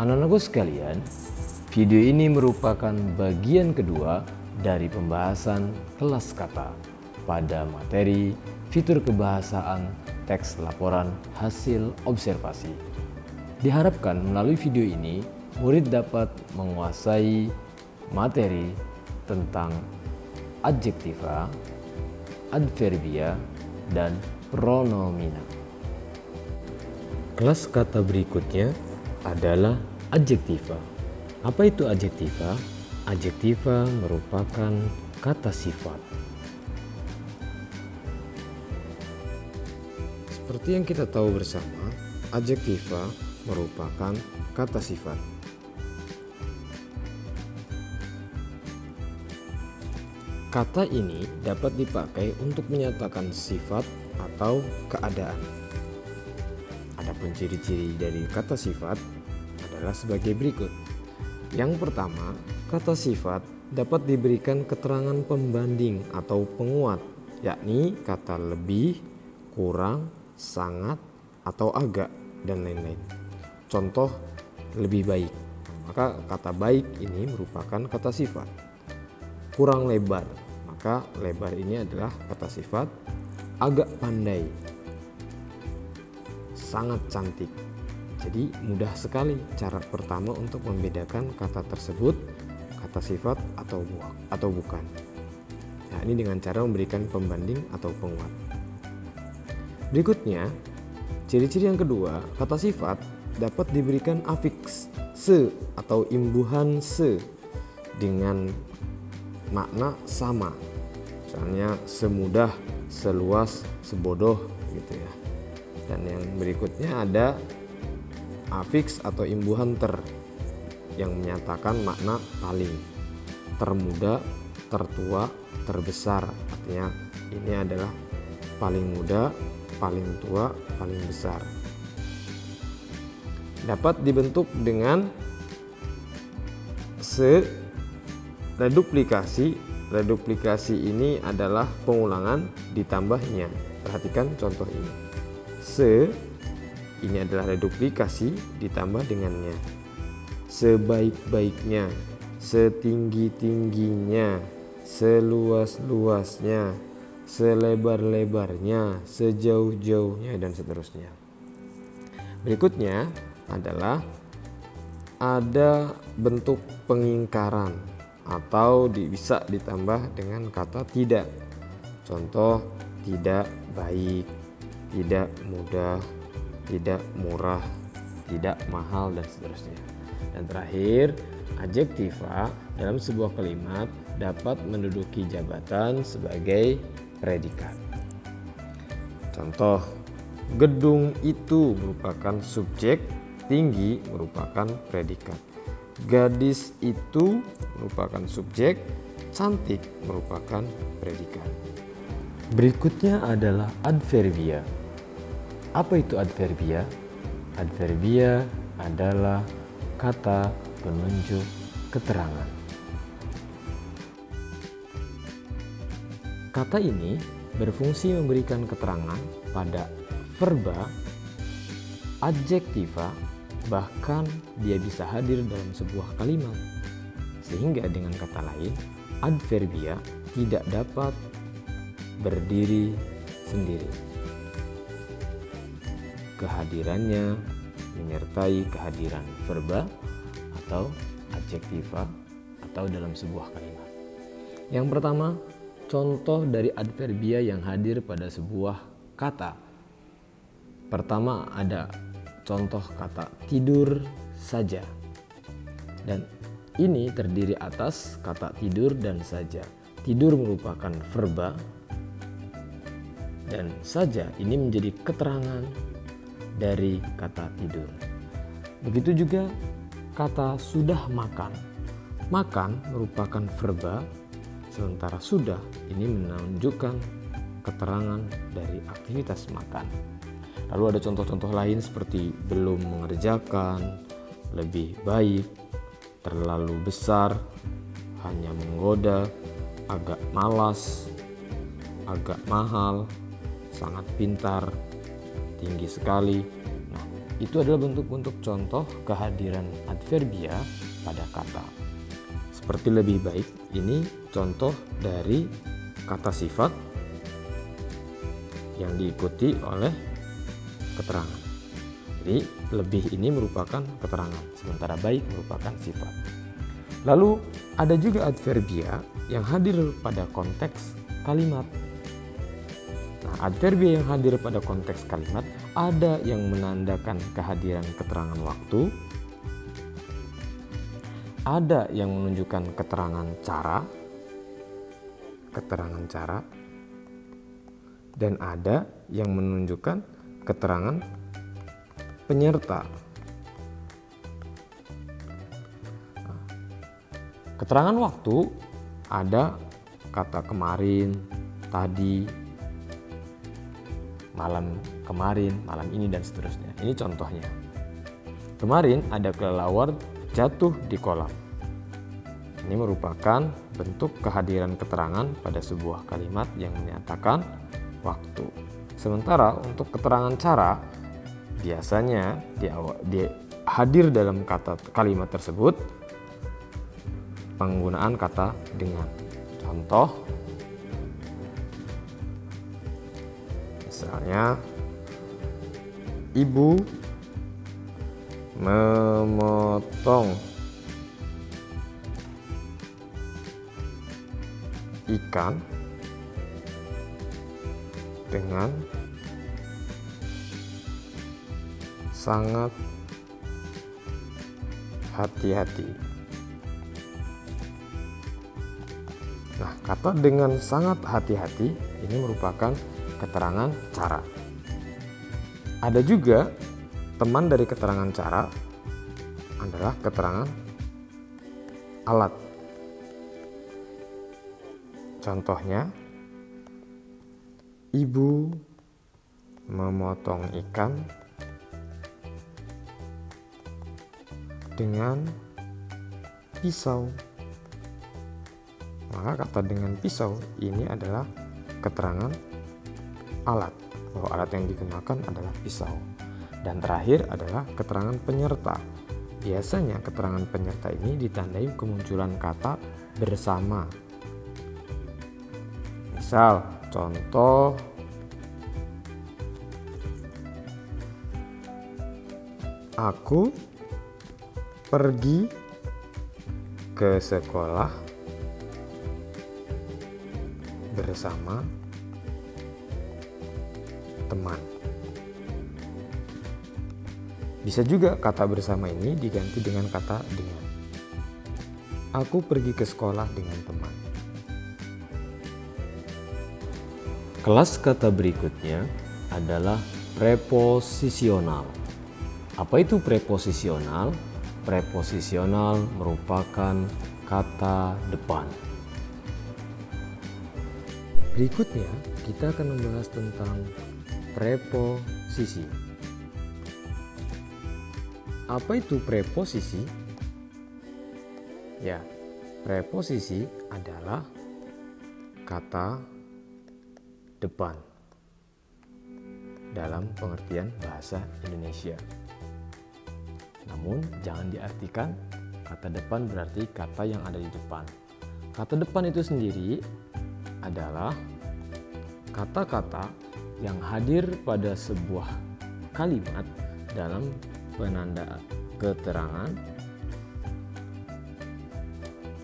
Anak-anakku sekalian, video ini merupakan bagian kedua dari pembahasan kelas kata pada materi fitur kebahasaan teks laporan hasil observasi. Diharapkan melalui video ini, murid dapat menguasai materi tentang adjektiva, adverbia, dan pronomina. Kelas kata berikutnya adalah adjektiva. Apa itu adjektiva? Adjektiva merupakan kata sifat. Seperti yang kita tahu bersama, adjektiva merupakan kata sifat. Kata ini dapat dipakai untuk menyatakan sifat atau keadaan. Adapun ciri-ciri dari kata sifat adalah sebagai berikut. Yang pertama, kata sifat dapat diberikan keterangan pembanding atau penguat, yakni kata lebih, kurang, sangat, atau agak, dan lain-lain. Contoh, lebih baik. Maka kata baik ini merupakan kata sifat. Kurang lebar, maka lebar ini adalah kata sifat. Agak pandai, sangat cantik. Jadi mudah sekali cara pertama untuk membedakan kata tersebut kata sifat atau bukan. Nah, ini dengan cara memberikan pembanding atau penguat. Berikutnya, ciri-ciri yang kedua, kata sifat dapat diberikan afiks se atau imbuhan se dengan makna sama. Misalnya semudah, seluas, sebodoh gitu ya. Dan yang berikutnya ada afiks atau imbuhan ter yang menyatakan makna paling. Termuda, tertua, terbesar. Artinya ini adalah paling muda, paling tua, paling besar. Dapat dibentuk dengan reduplikasi. Reduplikasi ini adalah pengulangan ditambahnya. Perhatikan contoh ini. Ini adalah reduplikasi ditambah dengannya. Sebaik-baiknya, setinggi-tingginya, seluas-luasnya, selebar-lebarnya, sejauh-jauhnya, dan seterusnya. Berikutnya adalah ada bentuk pengingkaran atau bisa ditambah dengan kata tidak. Contoh, tidak baik, tidak mudah, tidak murah, tidak mahal, dan seterusnya. Dan terakhir, adjektiva dalam sebuah kalimat dapat menduduki jabatan sebagai predikat. Contoh, gedung itu merupakan subjek, tinggi merupakan predikat. Gadis itu merupakan subjek, cantik merupakan predikat. Berikutnya adalah adverbia. Apa itu adverbia? Adverbia adalah kata penunjuk keterangan. Kata ini berfungsi memberikan keterangan pada verba, adjektiva, bahkan dia bisa hadir dalam sebuah kalimat. Sehingga dengan kata lain, adverbia tidak dapat berdiri sendiri. Kehadirannya menyertai kehadiran verba atau adjektiva atau dalam sebuah kalimat. Yang pertama, contoh dari adverbia yang hadir pada sebuah kata. Pertama ada contoh kata tidur saja. Dan ini terdiri atas kata tidur dan saja. Tidur merupakan verba dan saja ini menjadi keterangan dari kata tidur. Begitu juga kata sudah makan. Makan merupakan verba, sementara sudah ini menunjukkan keterangan dari aktivitas makan. Lalu ada contoh-contoh lain seperti belum mengerjakan, lebih baik, terlalu besar, hanya menggoda, agak malas, agak mahal, sangat pintar, tinggi sekali. Nah, itu adalah bentuk-bentuk contoh kehadiran adverbia pada kata. Seperti lebih baik, ini contoh dari kata sifat yang diikuti oleh keterangan. Jadi lebih ini merupakan keterangan, sementara baik merupakan sifat. Lalu ada juga adverbia yang hadir pada konteks kalimat. Nah, adverbia yang hadir pada konteks kalimat ada yang menandakan kehadiran keterangan waktu, ada yang menunjukkan keterangan cara, dan ada yang menunjukkan keterangan penyerta. Nah, keterangan waktu ada kata kemarin, tadi, malam kemarin, malam ini, dan seterusnya. Ini contohnya. Kemarin ada kelelawar jatuh di kolam. Ini merupakan bentuk kehadiran keterangan pada sebuah kalimat yang menyatakan waktu. Sementara untuk keterangan cara biasanya hadir dalam kalimat tersebut penggunaan kata dengan. Contoh, misalnya ibu memotong ikan dengan sangat hati-hati. Nah, kata dengan sangat hati-hati ini merupakan keterangan cara. Ada juga teman dari keterangan cara adalah keterangan alat. Contohnya, ibu memotong ikan dengan pisau. Maka kata dengan pisau ini adalah keterangan alat, bahwa alat yang digunakan adalah pisau. Dan terakhir adalah keterangan penyerta. Biasanya keterangan penyerta ini ditandai kemunculan kata bersama. Misal, contoh, aku pergi ke sekolah bersama teman. Bisa juga kata bersama ini diganti dengan kata dengan. Aku pergi ke sekolah dengan teman. Kelas kata berikutnya adalah preposisional. Apa itu preposisional? Preposisional merupakan kata depan. Berikutnya kita akan membahas tentang preposisi. Apa itu preposisi? Ya, preposisi adalah kata depan dalam pengertian bahasa Indonesia. Namun jangan diartikan kata depan berarti kata yang ada di depan. Kata depan itu sendiri adalah kata-kata yang hadir pada sebuah kalimat dalam penanda keterangan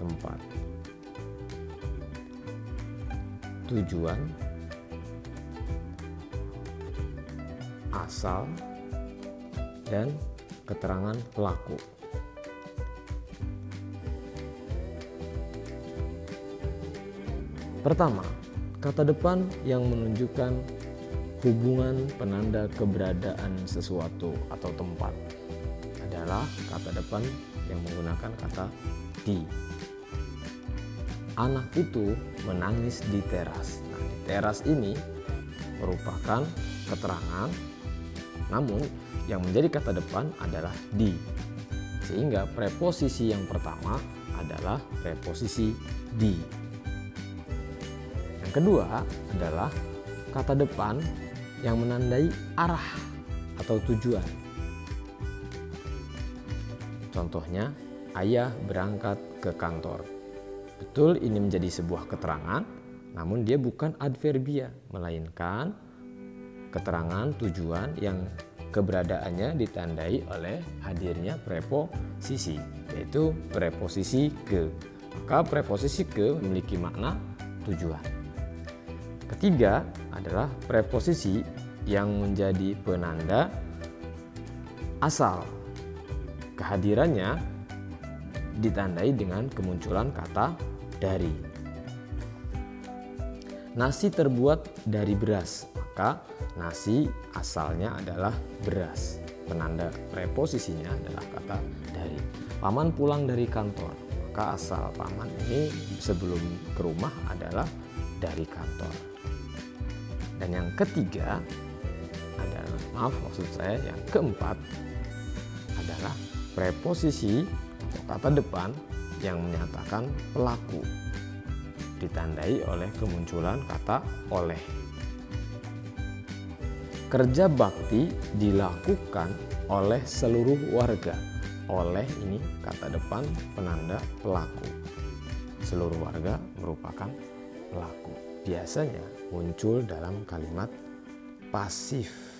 tempat, tujuan, asal, dan keterangan pelaku. Pertama, kata depan yang menunjukkan hubungan penanda keberadaan sesuatu atau tempat adalah kata depan yang menggunakan kata di. Anak itu menangis di teras. Nah, di teras ini merupakan keterangan, namun yang menjadi kata depan adalah di. Sehingga preposisi yang pertama adalah preposisi di. Yang kedua adalah kata depan yang menandai arah atau tujuan. Contohnya, ayah berangkat ke kantor. Betul, ini menjadi sebuah keterangan, namun dia bukan adverbia, melainkan keterangan tujuan yang keberadaannya ditandai oleh hadirnya preposisi, yaitu preposisi ke. Maka preposisi ke memiliki makna tujuan. Ketiga adalah preposisi yang menjadi penanda asal. Kehadirannya ditandai dengan kemunculan kata dari. Nasi terbuat dari beras, maka nasi asalnya adalah beras. Penanda preposisinya adalah kata dari. Paman pulang dari kantor, maka asal paman ini sebelum ke rumah adalah dari kantor. Dan yang ketiga adalah, yang keempat adalah preposisi atau kata depan yang menyatakan pelaku, ditandai oleh kemunculan kata oleh. Kerja bakti dilakukan oleh seluruh warga. Oleh ini kata depan penanda pelaku. Seluruh warga merupakan pelaku. Biasanya muncul dalam kalimat pasif.